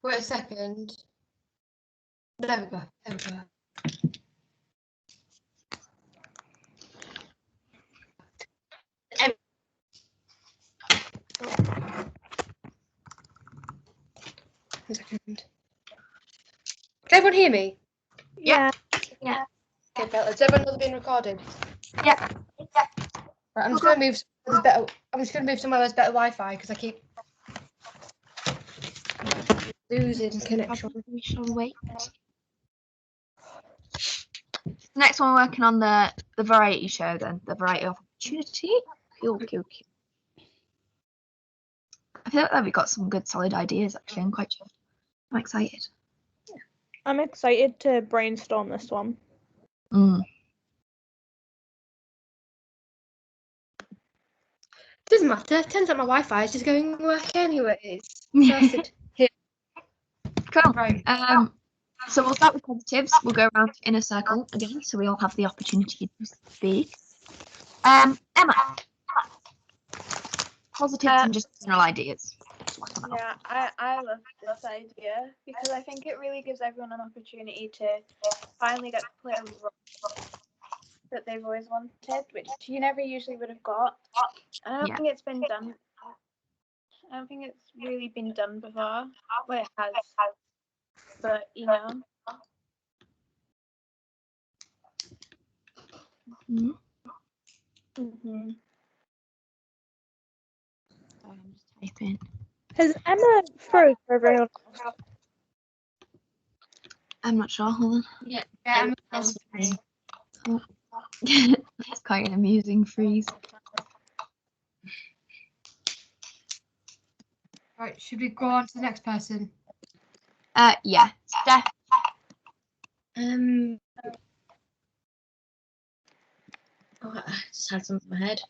Wait a second. There we go. A second. Can everyone hear me? Yeah. Okay, Bella, has everyone been recorded? Yeah. Right, I'm just going to move. I'm just going to move somewhere there's better Wi-Fi because I keep losing connection. We shall wait. Next one, we're working on the variety show then, the variety of opportunity. Cool. I feel like we've got some good solid ideas actually. I'm excited. I'm excited to brainstorm this one. Doesn't matter. Turns out my Wi-Fi is just going to work anyways. Here. Cool. Right. So we'll start with positives. We'll go around in a circle again, so we all have the opportunity to speak. Emma. Positives and just general ideas. Yeah, I love this idea because I think it really gives everyone an opportunity to finally get to play a role that they've always wanted, which you never usually would have got. I don't think it's been done. I don't think it's really been done before. Well, it has, but you know. I'm just typing. Has Emma froze for everyone else? I'm not sure. Hold on. Yeah. It's quite an amusing freeze. Right. Should we go on to the next person? Yeah. Steph. I just had something in my head.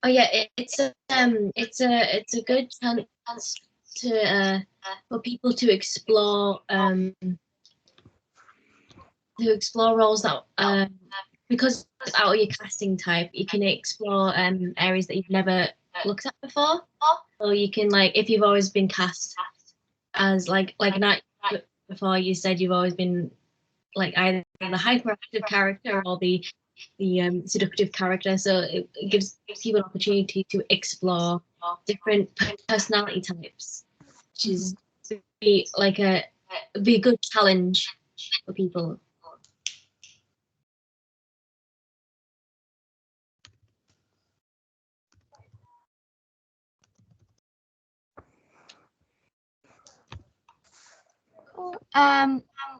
Oh yeah, it's a good chance to for people to explore roles that because it's out of your casting type, you can explore areas that you've never looked at before. So you can, like, if you've always been cast as like an actor before, you said you've always been like either the hyperactive character or the seductive character. So it gives you an opportunity to explore different personality types, which is be a good challenge for people.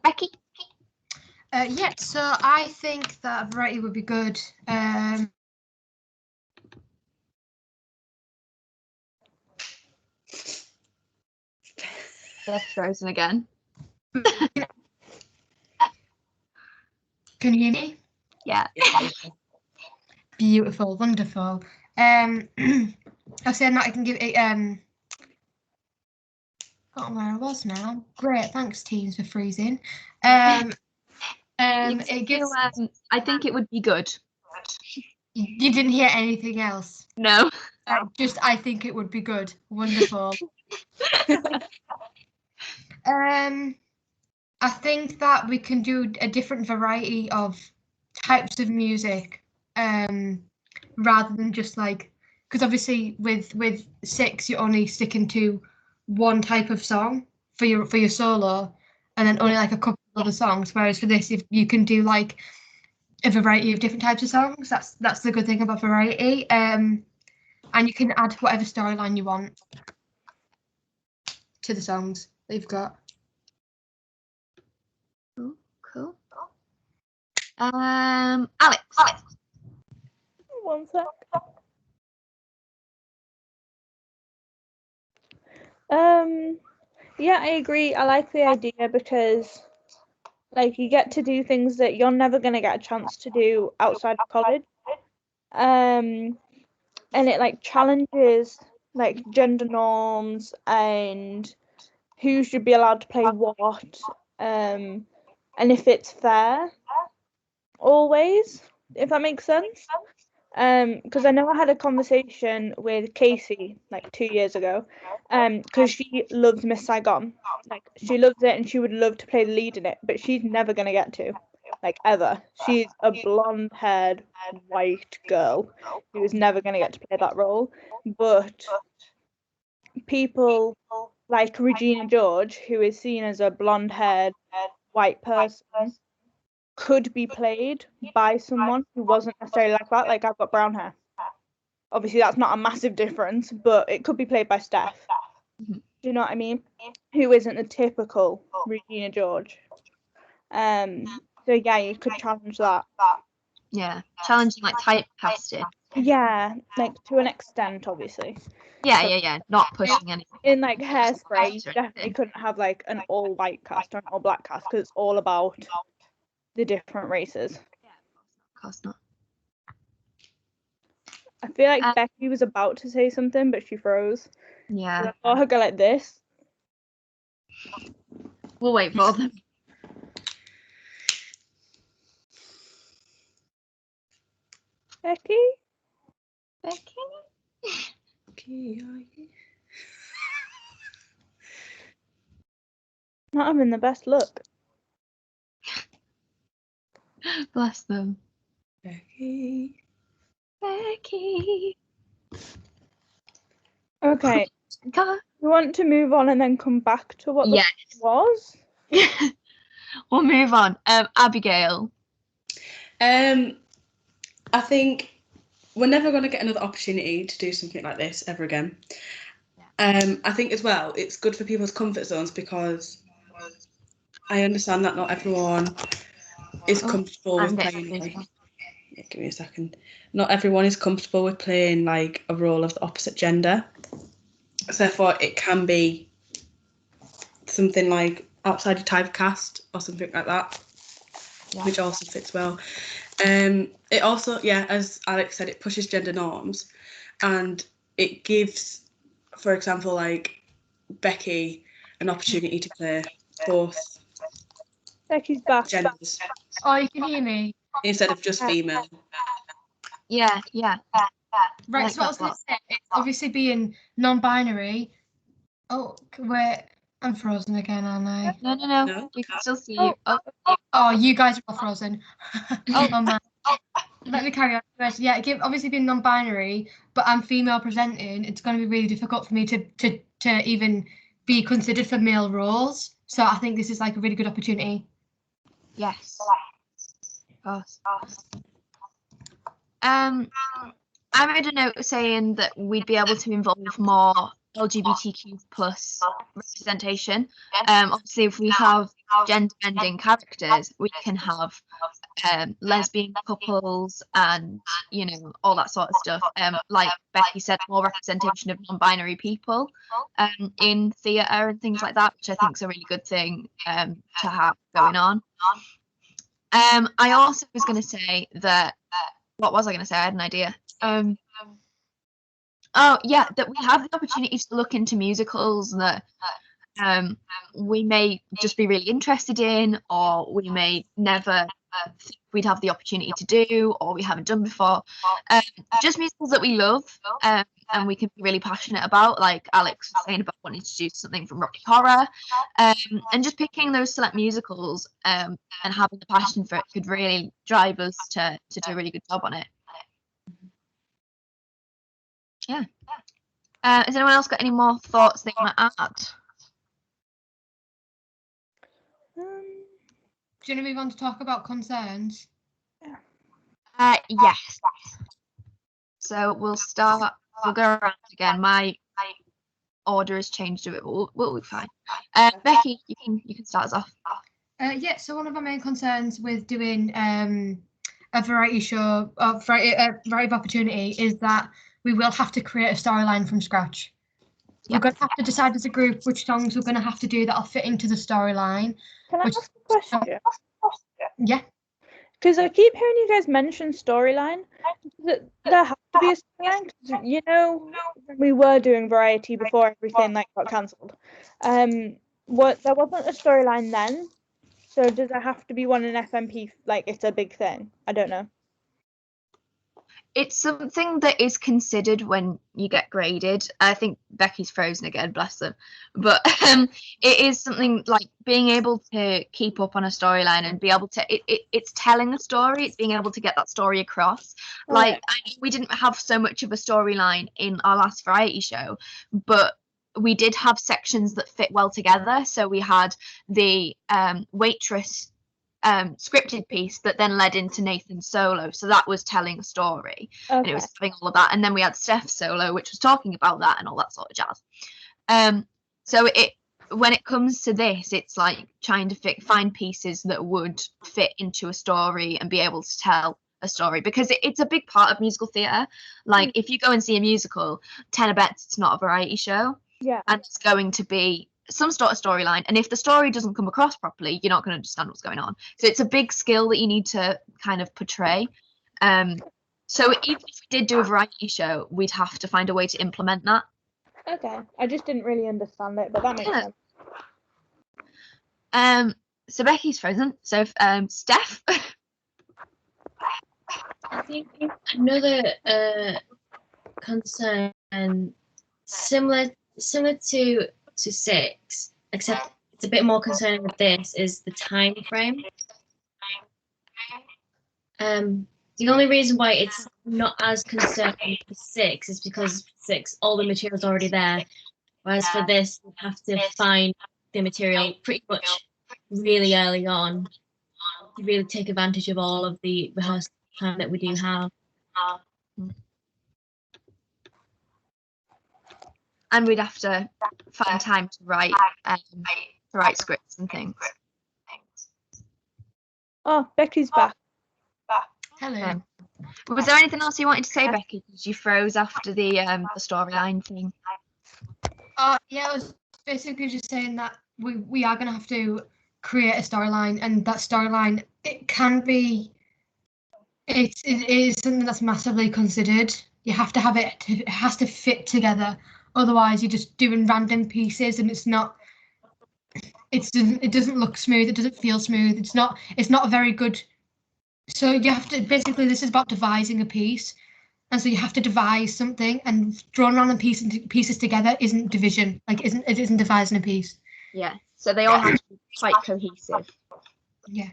Becky. Yeah, so I think that variety would be good. That's frozen again. Can you hear me? Yeah. Beautiful, wonderful. I said I can give it. Got where I was now. Great, thanks teams for freezing. It gives. I think it would be good. You didn't hear anything else. No. Just I think it would be good. Wonderful. I think that we can do a different variety of types of music, rather than just like, because obviously with 6 you're only sticking to one type of song for your solo, and then only like a couple of other songs. Whereas for this, if you can do like a variety of different types of songs, that's the good thing about variety. And you can add whatever storyline you want to the songs that you've got. Cool. Alex. One sec. Yeah, I agree. I like the idea because, like, you get to do things that you're never going to get a chance to do outside of college. And it like challenges like gender norms and who should be allowed to play what, and if it's fair always, if that makes sense. Because I know I had a conversation with Casey like 2 years ago, because she loves Miss Saigon, like she loves it and she would love to play the lead in it, but she's never gonna get to, like ever. She's a blonde-haired white girl who is never gonna get to play that role. But people like Regina George, who is seen as a blonde-haired white person, could be played by someone who wasn't necessarily like that. Like I've got brown hair. Obviously, that's not a massive difference, but it could be played by Steph. Mhm. Do you know what I mean? Who isn't the typical Regina George. So yeah, you could challenge that. Yeah, challenging like typecasting. Yeah, like to an extent, obviously. Yeah. Not pushing anything. In like Hairspray, you Or definitely anything. couldn't have like an all white cast or an all black cast because it's all about the different races. Of course not. I feel like Um, Becky was about to say something, but she froze. Yeah, I saw her go like this. we'll wait for them. Becky? Not having the best luck. Bless them. Becky. Okay, Go. we want to move on and then come back to what the Yes. was. We'll move on. Abigail. I think we're never going to get another opportunity to do something like this ever again. I think as well, it's good for people's comfort zones because I understand that not everyone is comfortable with playing. Give me a second. Not everyone is comfortable with playing like a role of the opposite gender. So therefore, it can be something like outside your typecast or something like that, which also fits well. It also, as Alex said, it pushes gender norms, and it gives, for example, like Becky an opportunity to play both Becky's back. genders Oh, you can hear me. instead of just female. Yeah. Right, like so what I was that going to say, it's obviously being non-binary. Oh, wait, I'm frozen again, aren't I? No. We can still see you. Oh, you guys are all frozen. Oh man. Let me carry on. Yeah, obviously being non-binary, but I'm female presenting, it's going to be really difficult for me to even be considered for male roles. So I think this is like a really good opportunity. Yes. Of course. I made a note saying that we'd be able to involve more LGBTQ plus representation. Obviously, if we have gender-bending characters, we can have lesbian couples and all that sort of stuff. Like Becky said, more representation of non-binary people in theatre and things like that, which I think is a really good thing to have going on. I also was going to say that. What was I going to say? I had an idea. That we have the opportunity to look into musicals that we may just be really interested in, or we may never think we'd have the opportunity to do, or we haven't done before. Just musicals that we love and we can be really passionate about, like Alex was saying about wanting to do something from Rocky Horror, and just picking those select musicals and having the passion for it could really drive us to do a really good job on it. Yeah. Has anyone else got any more thoughts they want to add? Do you want to move on to talk about concerns? Yes. So we'll go around again. My order has changed a bit, but we'll be fine. Becky, you can start us off. So one of our main concerns with doing a variety show, a variety of opportunity, is that we will have to create a storyline from scratch. We're going to have to decide as a group which songs we're going to have to do that'll fit into the storyline. Can I ask a question? Yeah. Because I keep hearing you guys mention storyline. There has to be a storyline. When we were doing variety before everything got cancelled. There wasn't a storyline then. So does there have to be one in FMP? Like it's a big thing. I don't know. it's something that is considered when you get graded. I think Becky's frozen again, bless them. But it is something like being able to keep up on a storyline and be able to. It's telling a story. It's being able to get that story across. Like we didn't have so much of a storyline in our last variety show, but we did have sections that fit well together. So we had the waitress scripted piece that then led into Nathan's solo. So that was telling a story, and it was having all of that. And then we had Steph's solo, which was talking about that and all that sort of jazz. So when it comes to this, it's like trying to find pieces that would fit into a story and be able to tell a story, because it's a big part of musical theatre. Like if you go and see a musical, 10 bets it's not a variety show. Yeah. And it's going to be some sort of storyline, and if the story doesn't come across properly, you're not going to understand what's going on. So it's a big skill that you need to kind of portray. So even if we did do a variety show, we'd have to find a way to implement that. Okay, I just didn't really understand it, but that makes sense. So Becky's frozen. So Steph. I think another concern similar to 6, except it's a bit more concerning with this, is the time frame. The only reason why it's not as concerning for 6 is because 6, all the material's already there, whereas for this, you have to find the material pretty much really early on to really take advantage of all of the rehearsal time that we do have. And we'd have to find time to write scripts and things. Oh, Becky's back. Hello. Was there anything else you wanted to say, Becky? Because you froze after the storyline thing. Yeah, I was basically just saying that we are going to have to create a storyline, and that storyline, it is something that's massively considered. You have to have it has to fit together. Otherwise, you're just doing random pieces, and it doesn't look smooth. It doesn't feel smooth. It's not a very good. So you have to basically, this is about devising a piece, and so you have to devise something, and drawing random pieces together isn't division. Like it isn't devising a piece. Yeah. So they all have to be quite cohesive. Yeah.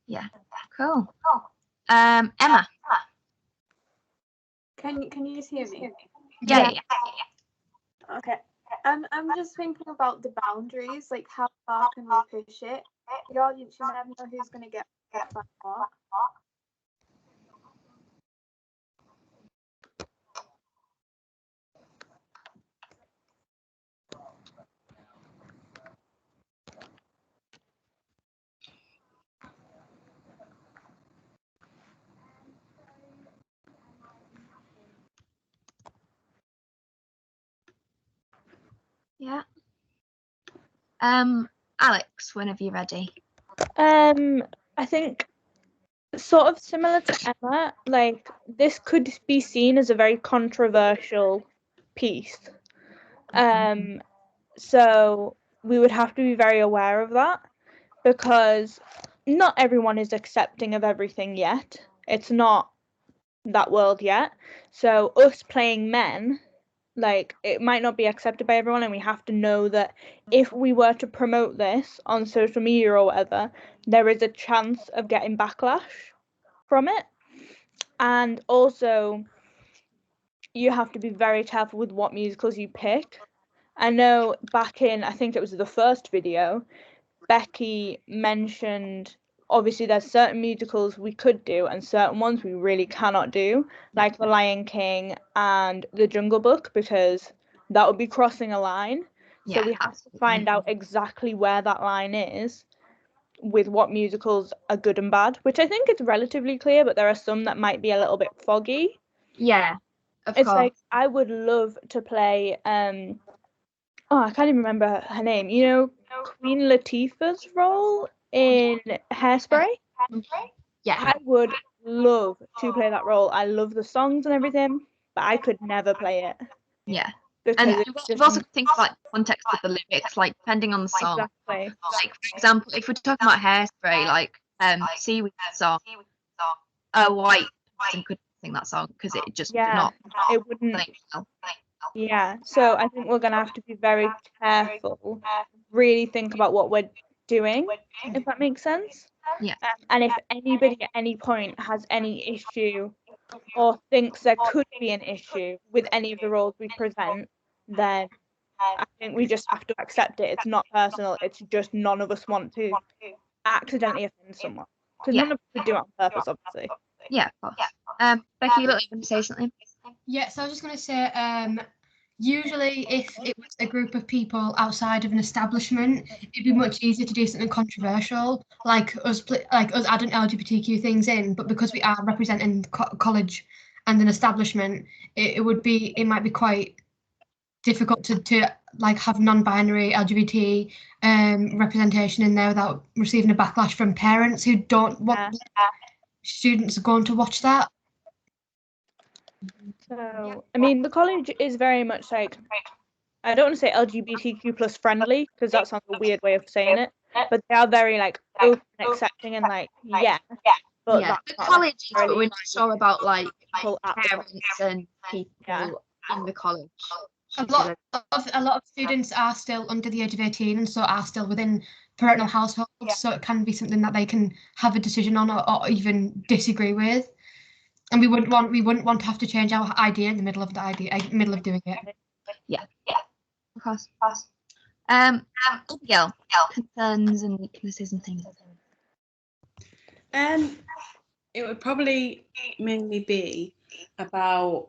Yeah. Cool. Emma. Can you hear me? Yeah. Okay. I'm just thinking about the boundaries, like how far can we push it? The audience, you never know who's going to get that far. Yeah. Alex, whenever you're ready. I think sort of similar to Emma, like this could be seen as a very controversial piece. So we would have to be very aware of that, because not everyone is accepting of everything yet. It's not that world yet. So us playing men, like it might not be accepted by everyone, and we have to know that if we were to promote this on social media or whatever, there is a chance of getting backlash from it. And also you have to be very careful with what musicals you pick. I know back in, I think it was the first video, Becky mentioned obviously there's certain musicals we could do and certain ones we really cannot do, like The Lion King and The Jungle Book, because that would be crossing a line. So we have to find out exactly where that line is with what musicals are good and bad, which I think is relatively clear, but there are some that might be a little bit foggy. Yeah, of It's course. like I would love to play I can't even remember her name. You know, Queen Latifah's role in Hairspray? Yeah. I would love to play that role. I love the songs and everything, but I could never play it. Yeah. Because And you've also got to think about the context of the lyrics, like depending on the song. Exactly. Like for example, if we're talking about Hairspray, like Seaweed song, a white person could sing that song because it just would Yeah, not it wouldn't. play well. Yeah, so I think we're gonna have to be very careful, really think about what we're doing, if that makes sense. Yeah. And if anybody at any point has any issue or thinks there could be an issue with any of the roles we present, then I think we just have to accept it. It's not personal. It's just none of us want to accidentally offend someone. Because Yeah. none of us would do it on purpose, obviously. Yeah, of course. Becky, you look like you want to say something. Yeah, so I was just going to say, usually if it was a group of people outside of an establishment, it'd be much easier to do something controversial, like us adding LGBTQ things in. But because we are representing college and an establishment, it might be quite difficult to like have non-binary LGBT representation in there without receiving a backlash from parents who don't want students going to watch that. So, I mean, the college is very much like, I don't want to say LGBTQ plus friendly, because that sounds a weird way of saying it, but they are very like open, accepting, and like, yeah. But Yeah, that's the not college is, but necessarily we're not sure about like people at the parents and people Yeah. in the college. A lot of students are still under the age of 18 and so are still within parental households, so it can be something that they can have a decision on or even disagree with. And we wouldn't want to have to change our idea in the middle of doing it. Yeah, of course. Abigail, concerns and weaknesses and things. It would probably mainly be about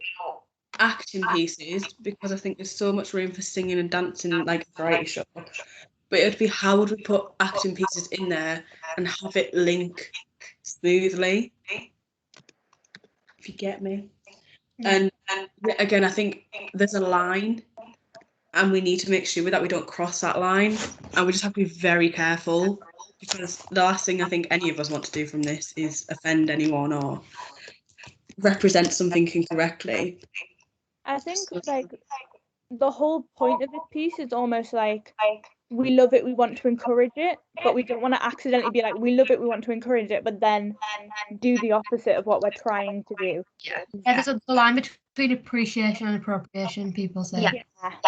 acting pieces, because I think there's so much room for singing and dancing like a variety show. But it would be, how would we put acting pieces in there and have it link smoothly, if you get me. And again, I think there's a line and we need to make sure that we don't cross that line, and we just have to be very careful, because the last thing I think any of us want to do from this is offend anyone or represent something incorrectly. I think like the whole point of this piece is almost like we love it, we want to encourage it, but we don't want to accidentally be like, we love it, we want to encourage it, but then do the opposite of what we're trying to do. Yeah, there's a line between appreciation and appropriation, people say. Yeah.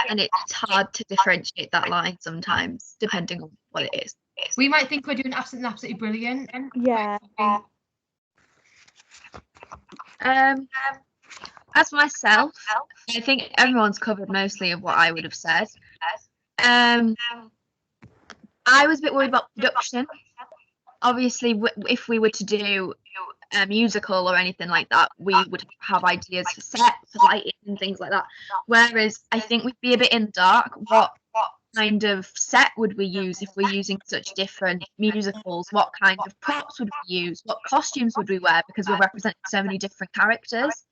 And it's hard to differentiate that line sometimes, depending on what it is. We might think we're doing absolutely brilliant. Yeah. As for myself, I think everyone's covered mostly of what I would have said. I was a bit worried about production. Obviously, if we were to do a musical or anything like that, we would have ideas for set, for lighting and things like that. Whereas I think we'd be a bit in the dark. What kind of set would we use if we're using such different musicals? What kind of props would we use? What costumes would we wear? Because we're representing so many different characters.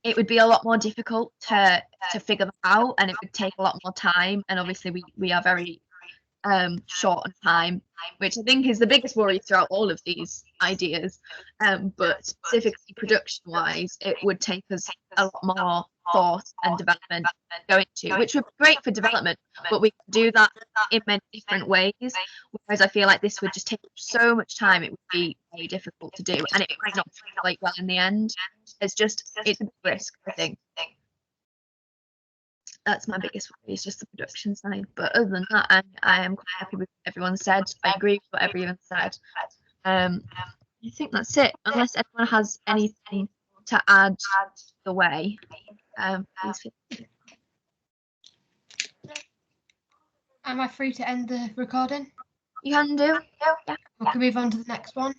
It would be a lot more difficult to figure that out, and it would take a lot more time. And obviously, we are very short on time, which I think is the biggest worry throughout all of these ideas. But specifically production-wise, it would take us a lot more thought and development to go into, which would be great for development, but we can do that in many different ways. Whereas I feel like this would just take so much time, it would be very difficult to do, and it might not translate well in the end. It's a big risk, I think. That's my biggest worry, is just the production side. But other than that, I am quite happy with what everyone said. I agree with what everyone said. I think that's it. Unless anyone has anything to add the way, please feel free. Am I free to end the recording? You can do. Yeah. We can move on to the next one.